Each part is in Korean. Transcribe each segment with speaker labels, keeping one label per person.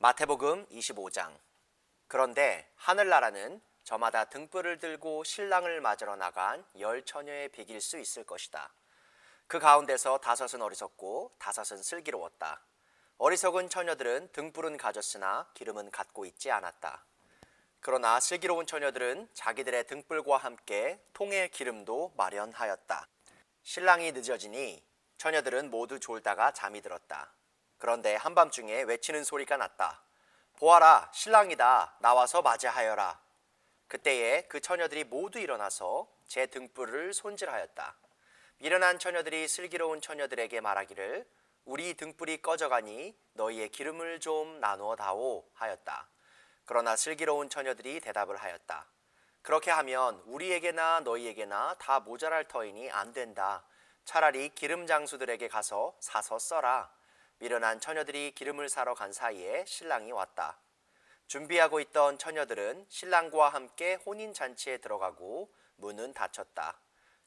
Speaker 1: 마태복음 25장. 그런데 하늘나라는 저마다 등불을 들고 신랑을 맞으러 나간 10처녀의 비길 수 있을 것이다. 그 가운데서 5은 어리석고 5은 슬기로웠다. 어리석은 처녀들은 등불은 가졌으나 기름은 갖고 있지 않았다. 그러나 슬기로운 처녀들은 자기들의 등불과 함께 통에 기름도 마련하였다. 신랑이 늦어지니 처녀들은 모두 졸다가 잠이 들었다. 그런데 한밤중에 외치는 소리가 났다. 보아라, 신랑이다. 나와서 맞이하여라. 그때에 그 처녀들이 모두 일어나서 제 등불을 손질하였다. 미련한 처녀들이 슬기로운 처녀들에게 말하기를 우리 등불이 꺼져가니 너희의 기름을 좀 나누어 다오 하였다. 그러나 슬기로운 처녀들이 대답을 하였다. 그렇게 하면 우리에게나 너희에게나 다 모자랄 터이니 안 된다. 차라리 기름 장수들에게 가서 사서 써라. 미련한 처녀들이 기름을 사러 간 사이에 신랑이 왔다. 준비하고 있던 처녀들은 신랑과 함께 혼인잔치에 들어가고 문은 닫혔다.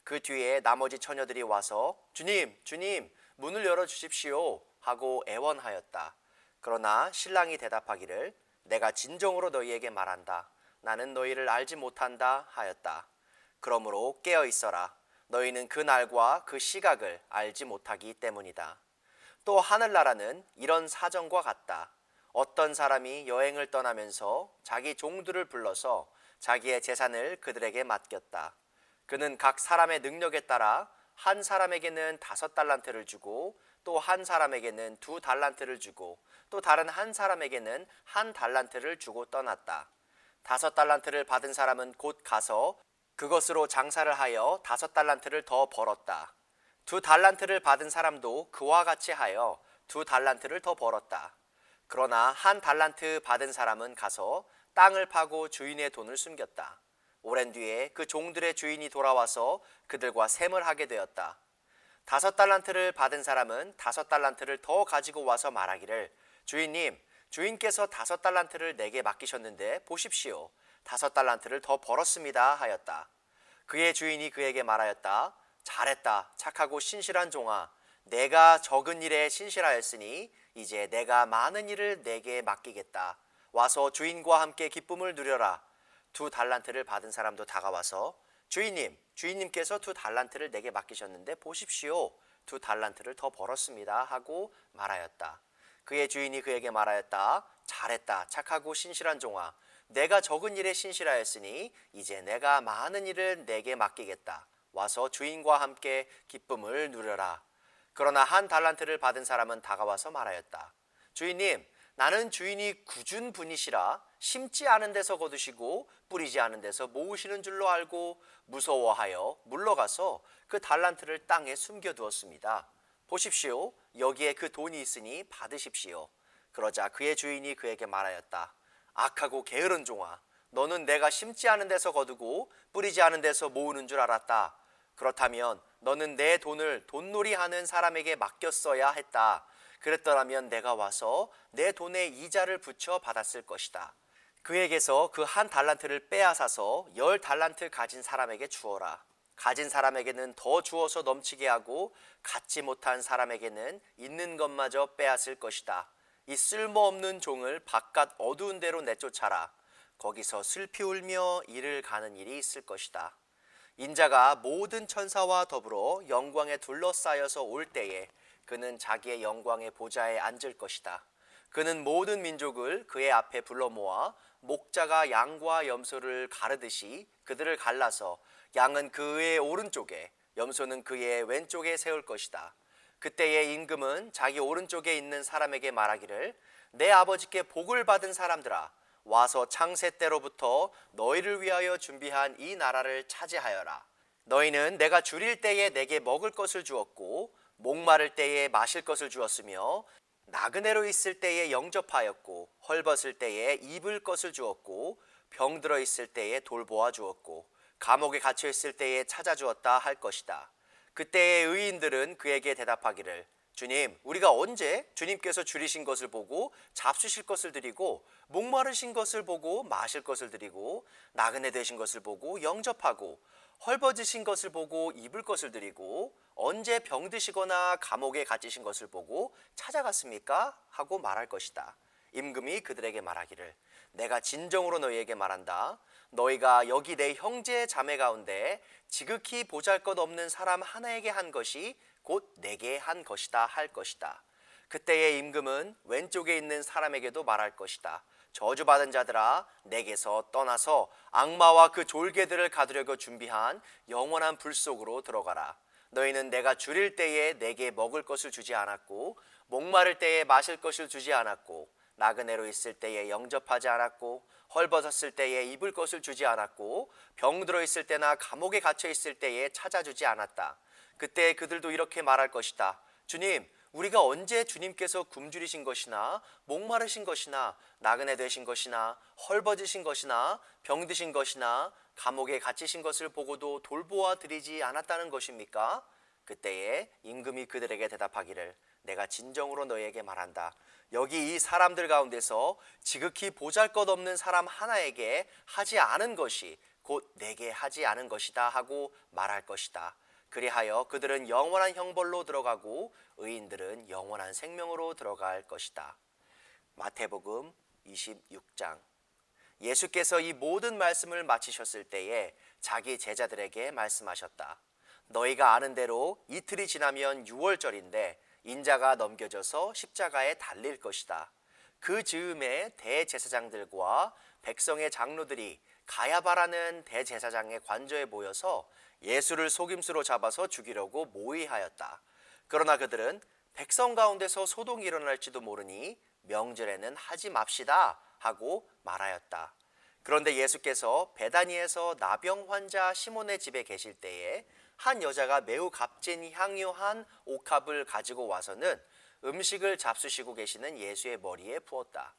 Speaker 1: 그 뒤에 나머지 처녀들이 와서 주님, 주님, 문을 열어주십시오 하고 애원하였다. 그러나 신랑이 대답하기를 내가 진정으로 너희에게 말한다. 나는 너희를 알지 못한다 하였다. 그러므로 깨어 있어라. 너희는 그 날과 그 시각을 알지 못하기 때문이다. 또 하늘나라는 이런 사정과 같다. 어떤 사람이 여행을 떠나면서 자기 종들을 불러서 자기의 재산을 그들에게 맡겼다. 그는 각 사람의 능력에 따라 한 사람에게는 5달란트를 주고 또 한 사람에게는 2달란트를 주고 또 다른 한 사람에게는 1달란트를 주고 떠났다. 5달란트를 받은 사람은 곧 가서 그것으로 장사를 하여 5달란트를 더 벌었다. 2달란트를 받은 사람도 그와 같이 하여 2달란트를 더 벌었다. 그러나 1달란트 받은 사람은 가서 땅을 파고 주인의 돈을 숨겼다. 오랜 뒤에 그 종들의 주인이 돌아와서 그들과 셈을 하게 되었다. 5달란트를 받은 사람은 5달란트를 더 가지고 와서 말하기를 주인님, 주인께서 5달란트를 내게 맡기셨는데 보십시오. 5달란트를 더 벌었습니다 하였다. 그의 주인이 그에게 말하였다. 잘했다. 착하고 신실한 종아. 내가 적은 일에 신실하였으니 이제 내가 많은 일을 내게 맡기겠다. 와서 주인과 함께 기쁨을 누려라. 2달란트를 받은 사람도 다가와서 주인님, 주인님께서 2달란트를 내게 맡기셨는데 보십시오. 2달란트를 더 벌었습니다 하고 말하였다. 그의 주인이 그에게 말하였다. 잘했다. 착하고 신실한 종아. 내가 적은 일에 신실하였으니 이제 내가 많은 일을 내게 맡기겠다. 와서 주인과 함께 기쁨을 누려라. 그러나 1달란트를 받은 사람은 다가와서 말하였다. 주인님, 나는 주인이 굳은 분이시라 심지 않은 데서 거두시고 뿌리지 않은 데서 모으시는 줄로 알고 무서워하여 물러가서 그 달란트를 땅에 숨겨두었습니다. 보십시오. 여기에 그 돈이 있으니 받으십시오. 그러자 그의 주인이 그에게 말하였다. 악하고 게으른 종아, 너는 내가 심지 않은 데서 거두고 뿌리지 않은 데서 모으는 줄 알았다. 그렇다면 너는 내 돈을 돈놀이하는 사람에게 맡겼어야 했다. 그랬더라면 내가 와서 내 돈에 이자를 붙여 받았을 것이다. 그에게서 그 1달란트를 빼앗아서 10달란트 가진 사람에게 주어라. 가진 사람에게는 더 주어서 넘치게 하고 갖지 못한 사람에게는 있는 것마저 빼앗을 것이다. 이 쓸모없는 종을 바깥 어두운 데로 내쫓아라. 거기서 슬피 울며 이를 가는 일이 있을 것이다. 인자가 모든 천사와 더불어 영광에 둘러싸여서 올 때에 그는 자기의 영광의 보좌에 앉을 것이다. 그는 모든 민족을 그의 앞에 불러 모아 목자가 양과 염소를 가르듯이 그들을 갈라서 양은 그의 오른쪽에 염소는 그의 왼쪽에 세울 것이다. 그때의 임금은 자기 오른쪽에 있는 사람에게 말하기를 내 아버지께 복을 받은 사람들아, 와서 창세 때로부터 너희를 위하여 준비한 이 나라를 차지하여라. 너희는 내가 줄일 때에 내게 먹을 것을 주었고 목마를 때에 마실 것을 주었으며 나그네로 있을 때에 영접하였고 헐벗을 때에 입을 것을 주었고 병들어 있을 때에 돌보아 주었고 감옥에 갇혀 있을 때에 찾아주었다 할 것이다. 그때의 의인들은 그에게 대답하기를 주님, 우리가 언제 주님께서 줄이신 것을 보고 잡수실 것을 드리고 목마르신 것을 보고 마실 것을 드리고 나그네 되신 것을 보고 영접하고 헐벗으신 것을 보고 입을 것을 드리고 언제 병드시거나 감옥에 갇히신 것을 보고 찾아갔습니까? 하고 말할 것이다. 임금이 그들에게 말하기를 내가 진정으로 너희에게 말한다. 너희가 여기 내 형제 자매 가운데 지극히 보잘것없는 사람 하나에게 한 것이 곧 내게 한 것이다 할 것이다. 그때의 임금은 왼쪽에 있는 사람에게도 말할 것이다. 저주받은 자들아, 내게서 떠나서 악마와 그 졸개들을 가두려고 준비한 영원한 불 속으로 들어가라. 너희는 내가 줄일 때에 내게 먹을 것을 주지 않았고 목마를 때에 마실 것을 주지 않았고 나그네로 있을 때에 영접하지 않았고 헐벗었을 때에 입을 것을 주지 않았고 병들어 있을 때나 감옥에 갇혀 있을 때에 찾아주지 않았다. 그때 그들도 이렇게 말할 것이다. 주님, 우리가 언제 주님께서 굶주리신 것이나 목마르신 것이나 나그네 되신 것이나 헐벗으신 것이나 병드신 것이나 감옥에 갇히신 것을 보고도 돌보아 드리지 않았다는 것입니까? 그때에 임금이 그들에게 대답하기를 내가 진정으로 너희에게 말한다. 여기 이 사람들 가운데서 지극히 보잘것없는 사람 하나에게 하지 않은 것이 곧 내게 하지 않은 것이다 하고 말할 것이다. 그리하여 그들은 영원한 형벌로 들어가고 의인들은 영원한 생명으로 들어갈 것이다. 마태복음 26장. 예수께서 이 모든 말씀을 마치셨을 때에 자기 제자들에게 말씀하셨다. 너희가 아는 대로 이틀이 지나면 유월절인데 인자가 넘겨져서 십자가에 달릴 것이다. 그 즈음에 대제사장들과 백성의 장로들이 가야바라는 대제사장의 관저에 모여서 예수를 속임수로 잡아서 죽이려고 모의하였다. 그러나 그들은 백성 가운데서 소동이 일어날지도 모르니 명절에는 하지 맙시다 하고 말하였다. 그런데 예수께서 베다니에서 나병 환자 시몬의 집에 계실 때에 한 여자가 매우 값진 향유한 옥합을 가지고 와서는 음식을 잡수시고 계시는 예수의 머리에 부었다.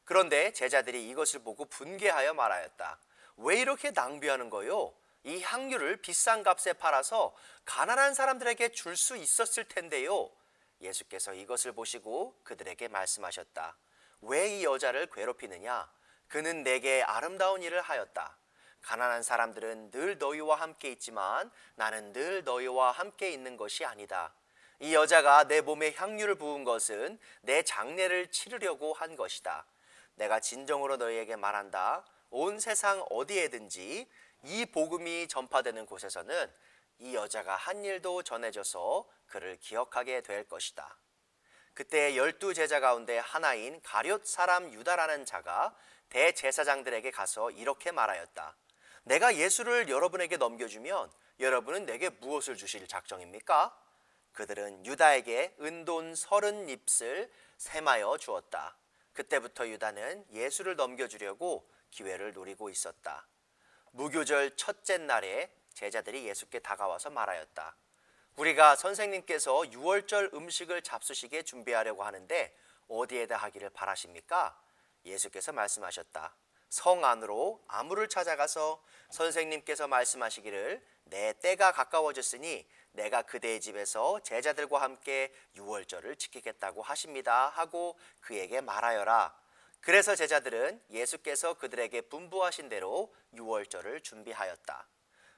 Speaker 1: 그런데 제자들이 이것을 보고 분개하여 말하였다. 왜 이렇게 낭비하는 거요? 이 향유를 비싼 값에 팔아서 가난한 사람들에게 줄 수 있었을 텐데요. 예수께서 이것을 보시고 그들에게 말씀하셨다. 왜 이 여자를 괴롭히느냐? 그는 내게 아름다운 일을 하였다. 가난한 사람들은 늘 너희와 함께 있지만 나는 늘 너희와 함께 있는 것이 아니다. 이 여자가 내 몸에 향유를 부은 것은 내 장례를 치르려고 한 것이다. 내가 진정으로 너희에게 말한다. 온 세상 어디에든지 이 복음이 전파되는 곳에서는 이 여자가 한 일도 전해져서 그를 기억하게 될 것이다. 그때 12 제자 가운데 하나인 가룟 사람 유다라는 자가 대제사장들에게 가서 이렇게 말하였다. 내가 예수를 여러분에게 넘겨주면 여러분은 내게 무엇을 주실 작정입니까? 그들은 유다에게 은돈 30립을 세마여 주었다. 그때부터 유다는 예수를 넘겨주려고 기회를 노리고 있었다. 무교절 첫째 날에 제자들이 예수께 다가와서 말하였다. 우리가 선생님께서 유월절 음식을 잡수시게 준비하려고 하는데 어디에다 하기를 바라십니까? 예수께서 말씀하셨다. 성 안으로 아무를 찾아가서 선생님께서 말씀하시기를 내 때가 가까워졌으니 내가 그대의 집에서 제자들과 함께 유월절을 지키겠다고 하십니다 하고 그에게 말하여라. 그래서 제자들은 예수께서 그들에게 분부하신 대로 유월절을 준비하였다.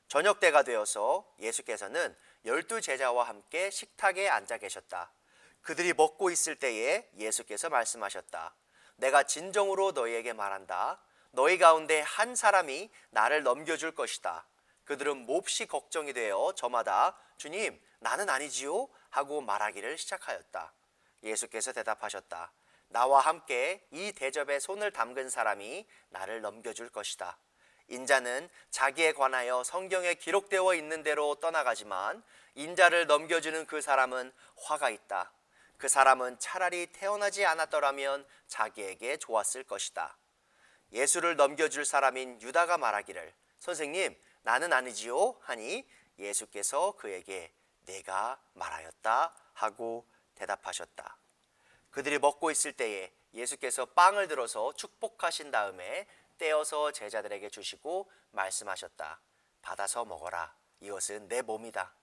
Speaker 1: 저녁 때가 되어서 예수께서는 12 제자와 함께 식탁에 앉아 계셨다. 그들이 먹고 있을 때에 예수께서 말씀하셨다. 내가 진정으로 너희에게 말한다. 너희 가운데 한 사람이 나를 넘겨줄 것이다. 그들은 몹시 걱정이 되어 저마다 주님, 나는 아니지요? 하고 말하기를 시작하였다. 예수께서 대답하셨다. 나와 함께 이 대접에 손을 담근 사람이 나를 넘겨줄 것이다. 인자는 자기에 관하여 성경에 기록되어 있는 대로 떠나가지만 인자를 넘겨주는 그 사람은 화가 있다. 그 사람은 차라리 태어나지 않았더라면 자기에게 좋았을 것이다. 예수를 넘겨줄 사람인 유다가 말하기를 선생님, 나는 아니지요? 하니 예수께서 그에게 내가 말하였다 하고 대답하셨다. 그들이 먹고 있을 때에 예수께서 빵을 들어서 축복하신 다음에 떼어서 제자들에게 주시고 말씀하셨다. 받아서 먹어라. 이것은 내 몸이다.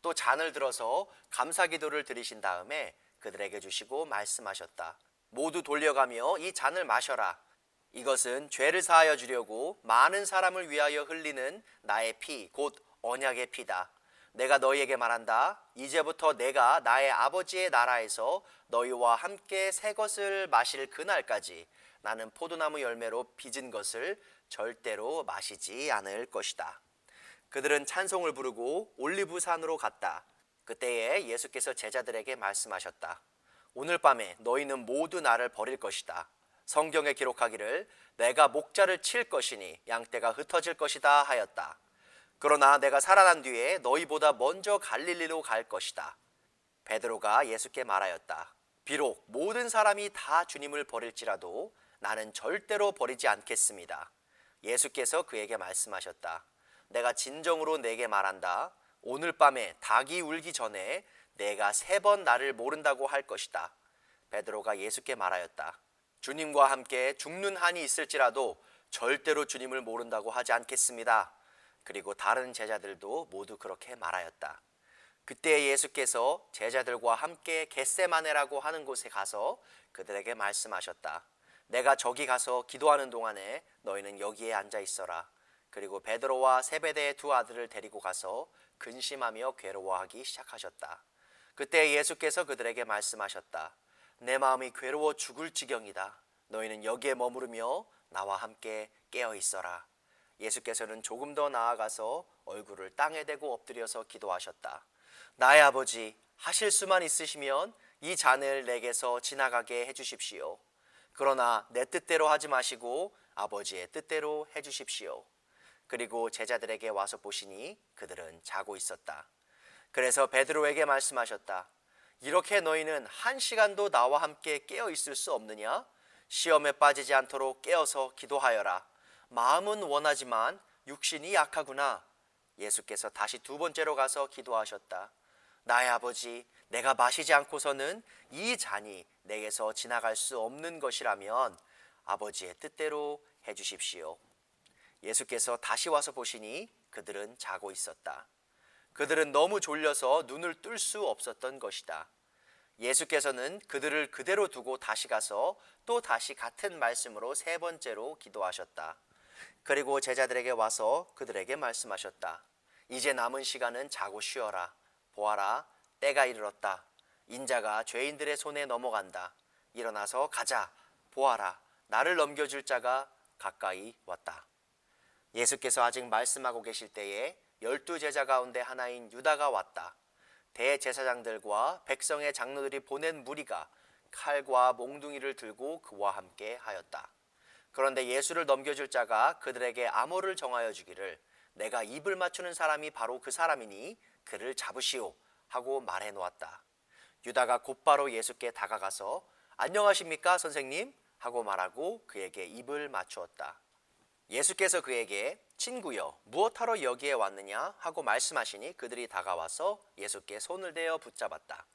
Speaker 1: 또 잔을 들어서 감사기도를 드리신 다음에 그들에게 주시고 말씀하셨다. 모두 돌려가며 이 잔을 마셔라. 이것은 죄를 사하여 주려고 많은 사람을 위하여 흘리는 나의 피, 곧 언약의 피다. 내가 너희에게 말한다. 이제부터 내가 나의 아버지의 나라에서 너희와 함께 새 것을 마실 그날까지 나는 포도나무 열매로 빚은 것을 절대로 마시지 않을 것이다. 그들은 찬송을 부르고 올리브산으로 갔다. 그때에 예수께서 제자들에게 말씀하셨다. 오늘 밤에 너희는 모두 나를 버릴 것이다. 성경에 기록하기를 내가 목자를 칠 것이니 양떼가 흩어질 것이다 하였다. 그러나 내가 살아난 뒤에 너희보다 먼저 갈릴리로 갈 것이다. 베드로가 예수께 말하였다. 비록 모든 사람이 다 주님을 버릴지라도 나는 절대로 버리지 않겠습니다. 예수께서 그에게 말씀하셨다. 내가 진정으로 내게 말한다. 오늘 밤에 닭이 울기 전에 내가 3번 나를 모른다고 할 것이다. 베드로가 예수께 말하였다. 주님과 함께 죽는 한이 있을지라도 절대로 주님을 모른다고 하지 않겠습니다. 그리고 다른 제자들도 모두 그렇게 말하였다. 그때 예수께서 제자들과 함께 겟세마네라고 하는 곳에 가서 그들에게 말씀하셨다. 내가 저기 가서 기도하는 동안에 너희는 여기에 앉아 있어라. 그리고 베드로와 세베대의 2 아들을 데리고 가서 근심하며 괴로워하기 시작하셨다. 그때 예수께서 그들에게 말씀하셨다. 내 마음이 괴로워 죽을 지경이다. 너희는 여기에 머무르며 나와 함께 깨어 있어라. 예수께서는 조금 더 나아가서 얼굴을 땅에 대고 엎드려서 기도하셨다. 나의 아버지, 하실 수만 있으시면 이 잔을 내게서 지나가게 해주십시오. 그러나 내 뜻대로 하지 마시고 아버지의 뜻대로 해주십시오. 그리고 제자들에게 와서 보시니 그들은 자고 있었다. 그래서 베드로에게 말씀하셨다. 이렇게 너희는 1시간도 나와 함께 깨어 있을 수 없느냐? 시험에 빠지지 않도록 깨어서 기도하여라. 마음은 원하지만 육신이 약하구나. 예수께서 다시 2번째로 가서 기도하셨다. 나의 아버지, 내가 마시지 않고서는 이 잔이 내게서 지나갈 수 없는 것이라면 아버지의 뜻대로 해주십시오. 예수께서 다시 와서 보시니 그들은 자고 있었다. 그들은 너무 졸려서 눈을 뜰 수 없었던 것이다. 예수께서는 그들을 그대로 두고 다시 가서 또 다시 같은 말씀으로 3번째로 기도하셨다. 그리고 제자들에게 와서 그들에게 말씀하셨다. 이제 남은 시간은 자고 쉬어라. 보아라, 때가 이르렀다. 인자가 죄인들의 손에 넘어간다. 일어나서 가자. 보아라, 나를 넘겨줄 자가 가까이 왔다. 예수께서 아직 말씀하고 계실 때에 12제자 가운데 하나인 유다가 왔다. 대제사장들과 백성의 장로들이 보낸 무리가 칼과 몽둥이를 들고 그와 함께 하였다. 그런데 예수를 넘겨줄 자가 그들에게 암호를 정하여 주기를 내가 입을 맞추는 사람이 바로 그 사람이니 그를 잡으시오 하고 말해 놓았다. 유다가 곧바로 예수께 다가가서 안녕하십니까 선생님 하고 말하고 그에게 입을 맞추었다. 예수께서 그에게 친구여 무엇하러 여기에 왔느냐 하고 말씀하시니 그들이 다가와서 예수께 손을 대어 붙잡았다.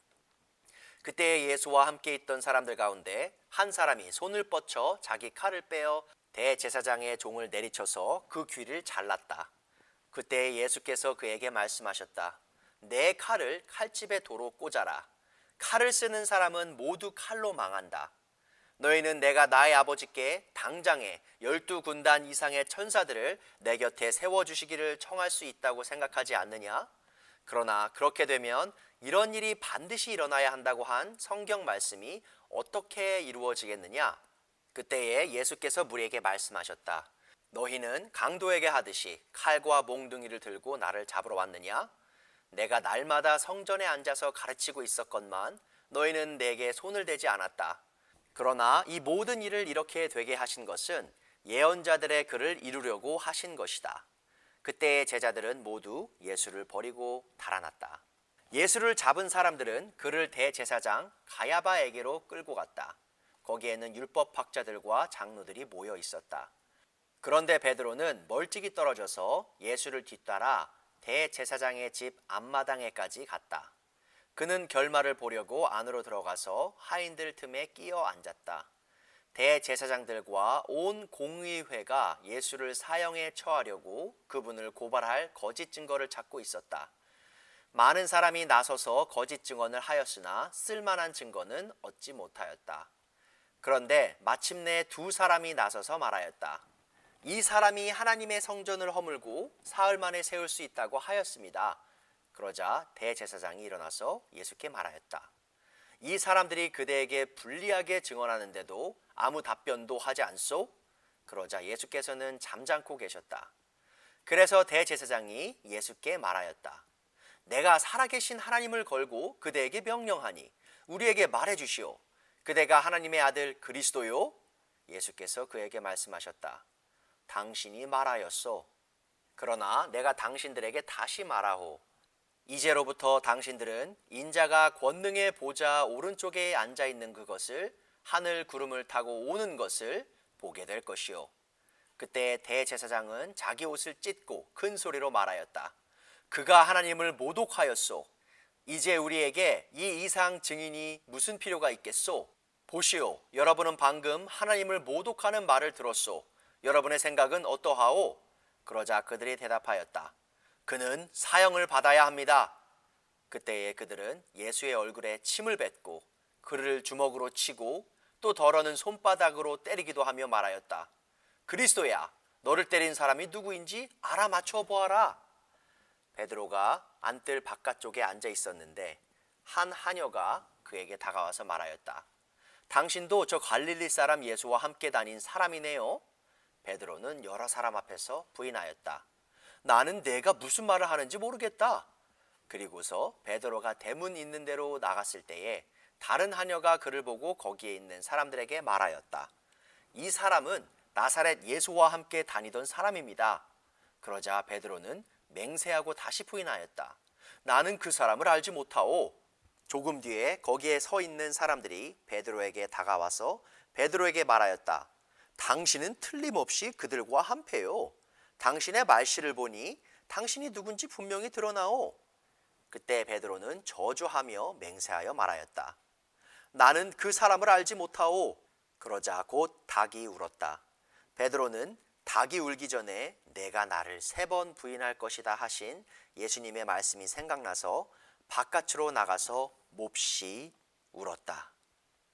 Speaker 1: 그때 예수와 함께 있던 사람들 가운데 한 사람이 손을 뻗쳐 자기 칼을 빼어 대제사장의 종을 내리쳐서 그 귀를 잘랐다. 그때 예수께서 그에게 말씀하셨다. 내 칼을 칼집에 도로 꽂아라. 칼을 쓰는 사람은 모두 칼로 망한다. 너희는 내가 나의 아버지께 당장에 12군단 이상의 천사들을 내 곁에 세워주시기를 청할 수 있다고 생각하지 않느냐? 그러나 그렇게 되면 이런 일이 반드시 일어나야 한다고 한 성경 말씀이 어떻게 이루어지겠느냐? 그때에 예수께서 무리에게 말씀하셨다. 너희는 강도에게 하듯이 칼과 몽둥이를 들고 나를 잡으러 왔느냐? 내가 날마다 성전에 앉아서 가르치고 있었건만 너희는 내게 손을 대지 않았다. 그러나 이 모든 일을 이렇게 되게 하신 것은 예언자들의 글을 이루려고 하신 것이다. 그때의 제자들은 모두 예수를 버리고 달아났다. 예수를 잡은 사람들은 그를 대제사장 가야바에게로 끌고 갔다. 거기에는 율법학자들과 장로들이 모여 있었다. 그런데 베드로는 멀찍이 떨어져서 예수를 뒤따라 대제사장의 집 앞마당에까지 갔다. 그는 결말을 보려고 안으로 들어가서 하인들 틈에 끼어 앉았다. 대제사장들과 온 공의회가 예수를 사형에 처하려고 그분을 고발할 거짓 증거를 찾고 있었다. 많은 사람이 나서서 거짓 증언을 하였으나 쓸만한 증거는 얻지 못하였다. 그런데 마침내 2 사람이 나서서 말하였다. 이 사람이 하나님의 성전을 허물고 사흘 만에 세울 수 있다고 하였습니다. 그러자 대제사장이 일어나서 예수께 말하였다. 이 사람들이 그대에게 불리하게 증언하는데도 아무 답변도 하지 않소? 그러자 예수께서는 잠잠고 계셨다. 그래서 대제사장이 예수께 말하였다. 내가 살아계신 하나님을 걸고 그대에게 명령하니 우리에게 말해 주시오. 그대가 하나님의 아들 그리스도요? 예수께서 그에게 말씀하셨다. 당신이 말하였소. 그러나 내가 당신들에게 다시 말하오. 이제로부터 당신들은 인자가 권능의 보좌 오른쪽에 앉아 있는 그것을 하늘 구름을 타고 오는 것을 보게 될 것이요. 그때 대제사장은 자기 옷을 찢고 큰 소리로 말하였다. 그가 하나님을 모독하였소. 이제 우리에게 이 이상 증인이 무슨 필요가 있겠소? 보시오. 여러분은 방금 하나님을 모독하는 말을 들었소. 여러분의 생각은 어떠하오? 그러자 그들이 대답하였다. 그는 사형을 받아야 합니다. 그때에 그들은 예수의 얼굴에 침을 뱉고 그를 주먹으로 치고 또 덜어는 손바닥으로 때리기도 하며 말하였다. 그리스도야, 너를 때린 사람이 누구인지 알아맞혀 보아라. 베드로가 안뜰 바깥쪽에 앉아 있었는데 한 하녀가 그에게 다가와서 말하였다. 당신도 저 갈릴리 사람 예수와 함께 다닌 사람이네요. 베드로는 여러 사람 앞에서 부인하였다. 나는 내가 무슨 말을 하는지 모르겠다. 그리고서 베드로가 대문 있는 데로 나갔을 때에 다른 하녀가 그를 보고 거기에 있는 사람들에게 말하였다. 이 사람은 나사렛 예수와 함께 다니던 사람입니다. 그러자 베드로는 맹세하고 다시 부인하였다. 나는 그 사람을 알지 못하오. 조금 뒤에 거기에 서 있는 사람들이 베드로에게 다가와서 베드로에게 말하였다. 당신은 틀림없이 그들과 한패요. 당신의 말씨를 보니 당신이 누군지 분명히 드러나오. 그때 베드로는 저주하며 맹세하여 말하였다. 나는 그 사람을 알지 못하오. 그러자 곧 닭이 울었다. 베드로는 닭이 울기 전에 내가 나를 3번 부인할 것이다 하신 예수님의 말씀이 생각나서 바깥으로 나가서 몹시 울었다.